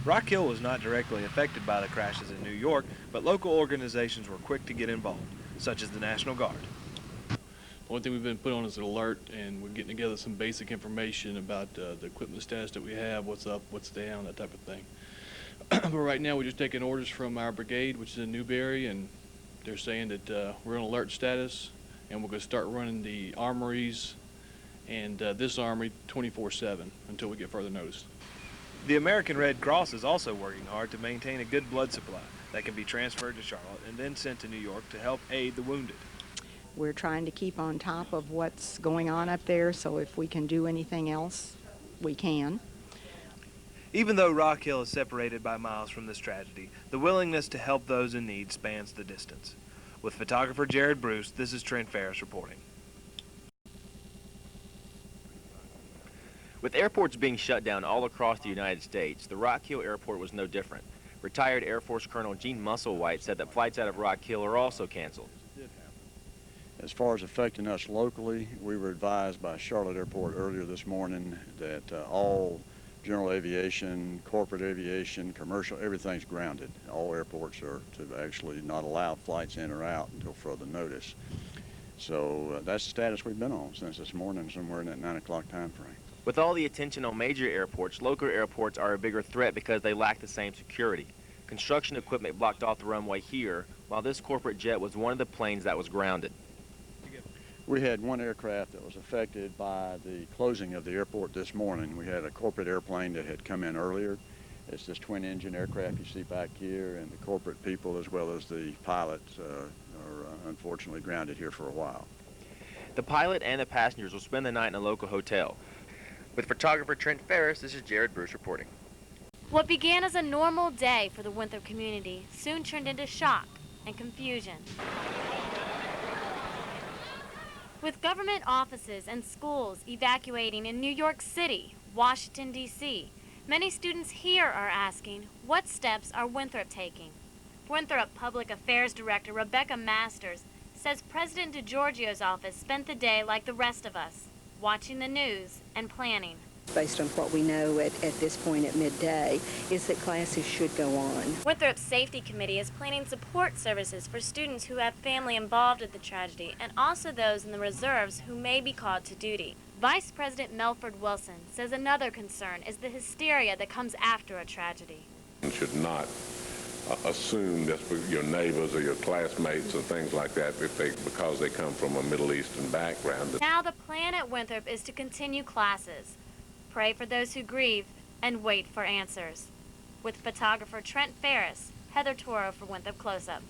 Rock Hill was not directly affected by the crashes in New York, but local organizations were quick to get involved, such as the National Guard. The only thing we've been put on is an alert, and we're getting together some basic information about the equipment status that we have, what's up, what's down, that type of thing. But right now we're just taking orders from our brigade, which is in Newberry, and they're saying that we're on alert status, and we're going to start running the armories and this armory 24/7 until we get further notice. The American Red Cross is also working hard to maintain a good blood supply that can be transferred to Charlotte and then sent to New York to help aid the wounded. We're trying to keep on top of what's going on up there, so if we can do anything else, we can. Even though Rock Hill is separated by miles from this tragedy, the willingness to help those in need spans the distance. With photographer Jarrod Bruce, this is Trent Ferris reporting. With airports being shut down all across the United States, the Rock Hill Airport was no different. Retired Air Force Colonel Gene Musselwhite said that flights out of Rock Hill are also canceled. As far as affecting us locally, we were advised by Charlotte Airport earlier this morning that all general aviation, corporate aviation, commercial, everything's grounded. All airports are to actually not allow flights in or out until further notice. So that's the status we've been on since this morning, somewhere in that 9 o'clock time frame. With all the attention on major airports, local airports are a bigger threat because they lack the same security. Construction equipment blocked off the runway here, while this corporate jet was one of the planes that was grounded. We had one aircraft that was affected by the closing of the airport this morning. We had a corporate airplane that had come in earlier. It's this twin-engine aircraft you see back here, and the corporate people as well as the pilots are unfortunately grounded here for a while. The pilot and the passengers will spend the night in a local hotel. With photographer Trent Ferris, this is Jarrod Bruce reporting. What began as a normal day for the Winthrop community soon turned into shock and confusion. With government offices and schools evacuating in New York City, Washington, D.C., many students here are asking, what steps are Winthrop taking? Winthrop Public Affairs Director Rebecca Masters says President DeGiorgio's office spent the day like the rest of us, watching the news and planning. Based on what we know at this point at midday, is that classes should go on. Winthrop's Safety Committee is planning support services for students who have family involved in the tragedy and also those in the reserves who may be called to duty. Vice President Melford Wilson says another concern is the hysteria that comes after a tragedy. You should not assume that's with your neighbors or your classmates and things like that because they come from a Middle Eastern background. Now the plan at Winthrop is to continue classes, pray for those who grieve, and wait for answers. With photographer Trent Ferris, Heather Toro for Winthrop Close-Up.